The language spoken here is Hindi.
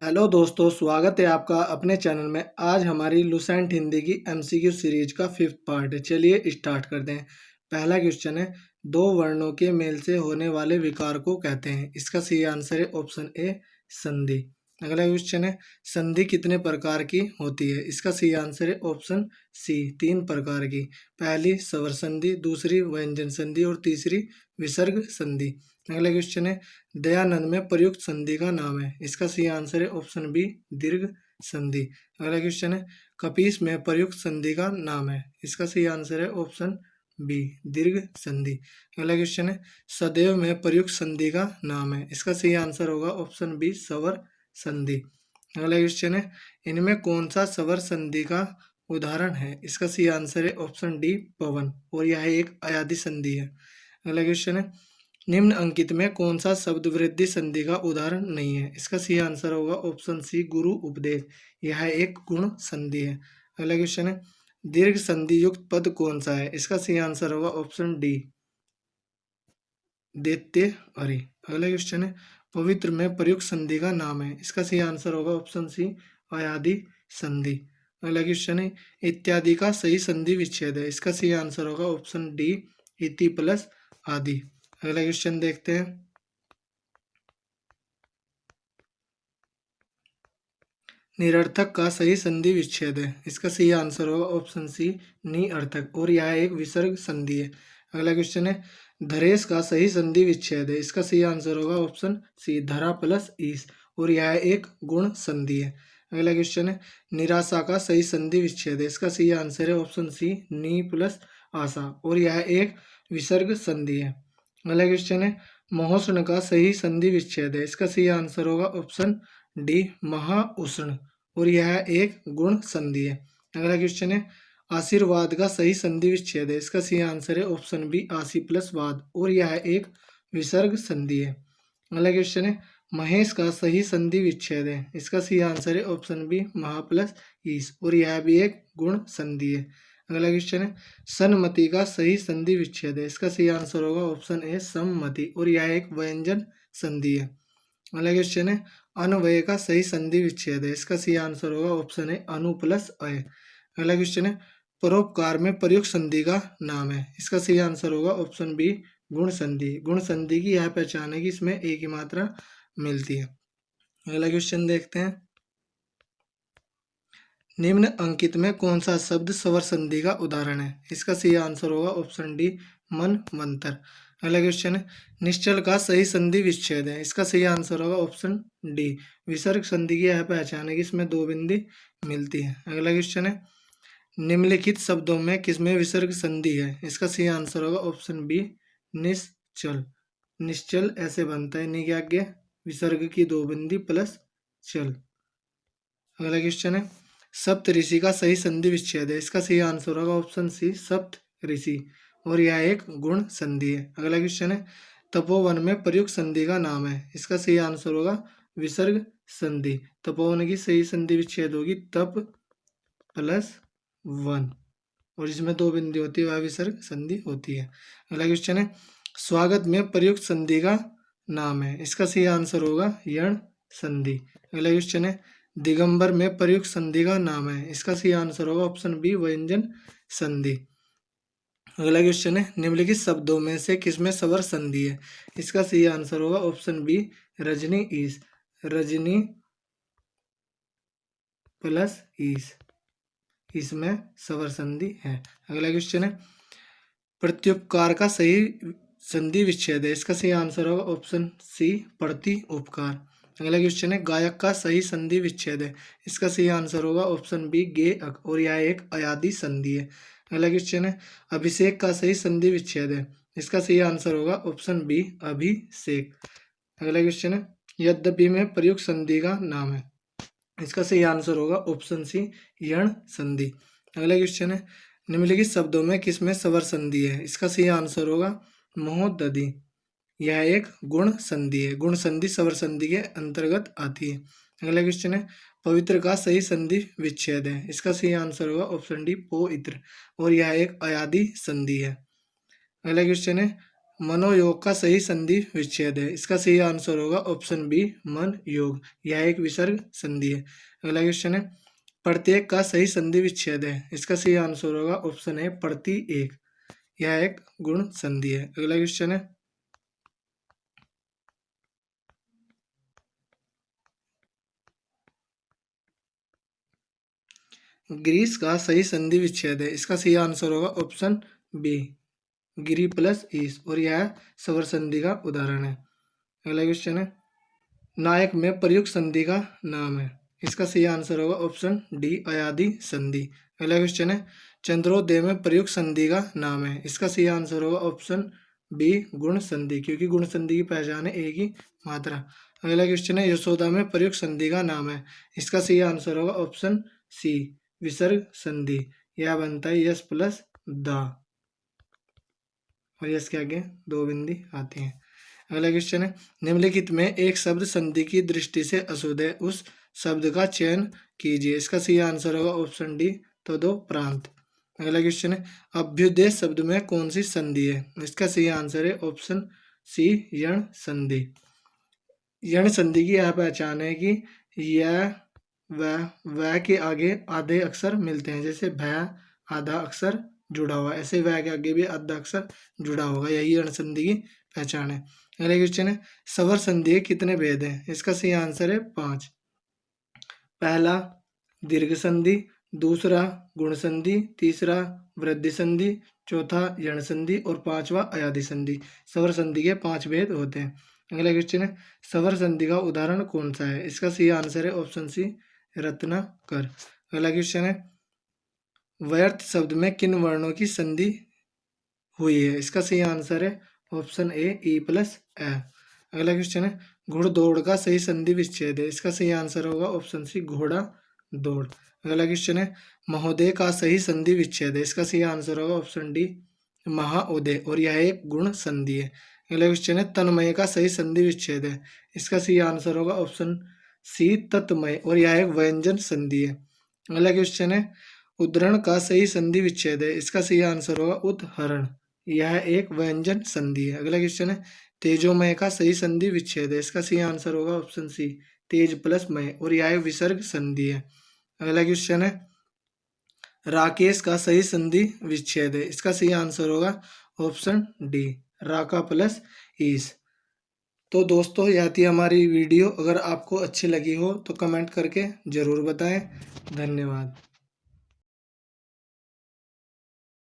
हेलो दोस्तों, स्वागत है आपका अपने चैनल में। आज हमारी लुसेंट हिंदी की एमसीक्यू सीरीज का 5th पार्ट है। चलिए स्टार्ट करते हैं। पहला क्वेश्चन है, दो वर्णों के मेल से होने वाले विकार को कहते हैं। इसका सही आंसर है ऑप्शन ए, संधि। अगला क्वेश्चन है, संधि कितने प्रकार की होती है? इसका सही आंसर है ऑप्शन सी, 3 प्रकार की। पहली स्वर संधि, दूसरी व्यंजन संधि और तीसरी विसर्ग संधि। अगला क्वेश्चन है, दयानंद में प्रयुक्त संधि का नाम है। इसका सही आंसर है ऑप्शन बी, दीर्घ संधि। अगला क्वेश्चन है, कपीस में प्रयुक्त संधि का नाम है। इसका सही आंसर है ऑप्शन बी, दीर्घ संधि। अगला क्वेश्चन है, सदैव में प्रयुक्त संधि का नाम है। इसका सही आंसर होगा ऑप्शन बी, स्वर संधि। अगला क्वेश्चन है, इनमें कौन सा स्वर संधि का उदाहरण है? इसका सही आंसर है ऑप्शन डी, पवन, और यह एक अयादी संधि है। अगला क्वेश्चन है, निम्न अंकित में कौन सा शब्द वृद्धि संधि का उदाहरण नहीं है? इसका सही आंसर होगा ऑप्शन सी, गुरु उपदेश। यह एक गुण संधि है। अगला क्वेश्चन है, दीर्घ संधि युक्त पद कौन सा है? इसका सही आंसर होगा ऑप्शन डी, दैत्य अरे। अगला क्वेश्चन है, पवित्र में प्रयुक्त संधि का नाम है। इसका सही आंसर होगा ऑप्शन सी, अयादी संधि। अगला क्वेश्चन है, इत्यादि का सही संधि विच्छेद है। इसका सही आंसर होगा ऑप्शन डी, इति प्लस आदि। अगला क्वेश्चन देखते हैं, निरर्थक का सही संधि विच्छेद है। इसका सही आंसर होगा ऑप्शन सी, निअर्थक, और यह एक विसर्ग संधि है। अगला क्वेश्चन है, धरेश का सही संधि विच्छेद है। इसका सही आंसर होगा ऑप्शन सी, धरा प्लस ईस, और यह एक गुण संधि है। अगला क्वेश्चन है, निराशा का सही संधि विच्छेद है। इसका सही आंसर है ऑप्शन सी, नी प्लस आशा, और यह एक विसर्ग संधि है। अगला क्वेश्चन है, महोष्ण का सही संधि विच्छेद है। इसका सही आंसर होगा ऑप्शन डी, महाउष्ण, और यह एक गुण संधि है। अगला क्वेश्चन है, आशीर्वाद का सही संधि विच्छेद है। इसका सही आंसर है ऑप्शन बी, आशी प्लस वाद, और यह एक विसर्ग संधि है। अगला क्वेश्चन है, महेश का सही संधि विच्छेद है। इसका सही आंसर है ऑप्शन बी, महा प्लस ईश, और यह भी एक गुण संधि है। अगला क्वेश्चन है, सन्मति का सही संधि विच्छेद है। इसका सही आंसर होगा ऑप्शन ए, सम्मति, और यह एक व्यंजन संधि है। अगला क्वेश्चन है, अन्वय का सही संधि विच्छेद है। इसका सही आंसर होगा ऑप्शन ए, अनु प्लस अय। अगला क्वेश्चन है, परोपकार में प्रयुक्त संधि का नाम है। इसका सही आंसर होगा ऑप्शन बी, गुण संधि। गुण संधि की यह पहचान है कि इसमें एक ही मात्रा मिलती है। अगला क्वेश्चन देखते हैं, निम्न अंकित में कौन सा शब्द स्वर संधि का उदाहरण है? इसका सही आंसर होगा ऑप्शन डी, मनवंतर। अगला क्वेश्चन है, निश्चल का सही संधि विच्छेद है। इसका सही आंसर होगा ऑप्शन डी, विसर्ग संधि की यह पहचान है कि इसमें दो बिंदी मिलती है। अगला क्वेश्चन है, निम्नलिखित शब्दों में किसमें विसर्ग संधि है? इसका सही आंसर होगा ऑप्शन बी, निश्चल। निश्चल ऐसे बनता है, नि के आगे विसर्ग की दो बिंदी प्लस चल। अगला क्वेश्चन है, सप्त ऋषि का सही संधि विच्छेद है। इसका सही आंसर होगा ऑप्शन सी, सप्त ऋषि, और यह एक गुण संधि है। अगला क्वेश्चन है, तपोवन में प्रयुक्त संधि का नाम है। इसका सही आंसर होगा विसर्ग संधि। तपोवन की सही संधि विच्छेद होगी तप प्लस वन, और जिसमें दो बिंदी होती है वह विसर्ग संधि होती है। अगला क्वेश्चन है, स्वागत में प्रयुक्त संधि का नाम है। इसका सही आंसर होगा यण संधि। अगला क्वेश्चन है, दिगंबर में प्रयुक्त संधि का नाम है। इसका सही आंसर होगा ऑप्शन बी, व्यंजन संधि। अगला क्वेश्चन है, निम्नलिखित शब्दों में से किसमें स्वर संधि है? इसका सही आंसर होगा ऑप्शन बी, रजनी ईस। रजनी प्लस ईस, इसमें स्वर संधि है। अगला क्वेश्चन है, प्रत्युपकार का सही संधि विच्छेद है। इसका सही आंसर होगा ऑप्शन सी, प्रति उपकार। अगला क्वेश्चन है, गायक का सही संधि विच्छेद है। इसका सही आंसर होगा ऑप्शन बी, गे अक, और यह एक अयादी संधि है। अगला क्वेश्चन है, अभिषेक का सही संधि विच्छेद है। इसका सही आंसर होगा ऑप्शन बी, अभिषेक। अगला क्वेश्चन है, यद्यपि में प्रयुक्त संधि का नाम है। इसका सही आंसर होगा ऑप्शन सी, यण संधि। अगला क्वेश्चन है, निम्नलिखित शब्दों में किसमें स्वर संधि है? इसका सही आंसर होगा महोदधि। यह एक गुण संधि है। गुण संधि स्वर संधि के अंतर्गत आती है। अगला क्वेश्चन है, पवित्र का सही संधि विच्छेद है। इसका सही आंसर होगा ऑप्शन डी, पोइत्र, और यह एक अयादी संधि है। अगला क्वेश्चन है, मनोयोग का सही संधि विच्छेद है। इसका सही आंसर होगा ऑप्शन बी मन योग। यह एक विसर्ग संधि है। अगला क्वेश्चन है प्रत्येक का सही संधि विच्छेद है। इसका सही आंसर होगा ऑप्शन ए प्रति एक। यह एक गुण संधि है। अगला क्वेश्चन है ग्रीस का सही संधि विच्छेद है। इसका सही आंसर होगा ऑप्शन बी गिरी प्लस ईस और यह स्वर संधि का उदाहरण है। अगला क्वेश्चन है नायक में प्रयुक्त संधि का नाम है। इसका सही आंसर होगा ऑप्शन डी अयादि संधि। अगला क्वेश्चन है चंद्रोदय में प्रयुक्त संधि का नाम है। इसका सही आंसर होगा ऑप्शन बी गुण संधि, क्योंकि गुण संधि की पहचान है एक ही मात्रा। अगला क्वेश्चन है यशोदा में प्रयुक्त संधि का नाम है। इसका सही आंसर होगा ऑप्शन सी विसर्ग संधि। यह बनता है यश प्लस दा और यश के आगे दो बिंदी आती हैं। अगला क्वेश्चन है निम्नलिखित में एक शब्द संधि की दृष्टि से अशुद्ध है, उस शब्द का चयन कीजिए। इसका सही आंसर होगा ऑप्शन डी तदोपरांत। अगला क्वेश्चन है अभ्युदय शब्द में कौन सी संधि है। इसका सही आंसर है ऑप्शन सी यण संधि। यण संधि की यह पहचान है कि यह वह के आगे आधे अक्षर मिलते हैं, जैसे भय आधा अक्षर जुड़ा हुआ, ऐसे वह के आगे भी आधा अक्षर जुड़ा होगा, यही यण संधि की पहचान है। अगला क्वेश्चन है स्वर संधि के कितने भेद हैं। इसका सही आंसर है 5। पहला दीर्घ संधि, दूसरा गुण संधि, तीसरा वृद्धि संधि, चौथा यण संधि और पांचवा अयादि संधि। स्वर संधि के 5 भेद होते हैं। अगला क्वेश्चन है स्वर संधि का उदाहरण कौन सा है। इसका सही आंसर है ऑप्शन सी रत्नाकर। अगला क्वेश्चन है व्यर्थ शब्द में किन वर्णों की संधि हुई है। इसका सही आंसर है ऑप्शन ए ई प्लस ए। अगला क्वेश्चन है घुड़दौड़ का सही संधि विच्छेद है। इसका सही आंसर होगा ऑप्शन सी घोड़ा दौड़। अगला क्वेश्चन है महोदय का सही संधि विच्छेद है। इसका सही आंसर होगा ऑप्शन डी महाउदय और यह एक गुण संधि है। अगला क्वेश्चन है तन्मय का सही संधि विच्छेद है। इसका सही आंसर होगा ऑप्शन सी तत्मय और यह एक व्यंजन संधि है। अगला क्वेश्चन है उद्धरण का सही संधि विच्छेद है। इसका सही आंसर होगा उदहरण, यह एक व्यंजन संधि है। अगला क्वेश्चन है तेजोमय का सही संधि विच्छेद है। इसका सही आंसर होगा ऑप्शन सी तेज प्लस मय और यह विसर्ग संधि है। अगला क्वेश्चन है राकेश का सही संधि विच्छेद है। इसका सही आंसर होगा ऑप्शन डी राका प्लस ईस। तो दोस्तों यह थी हमारी वीडियो। अगर आपको अच्छी लगी हो तो कमेंट करके ज़रूर बताएं। धन्यवाद।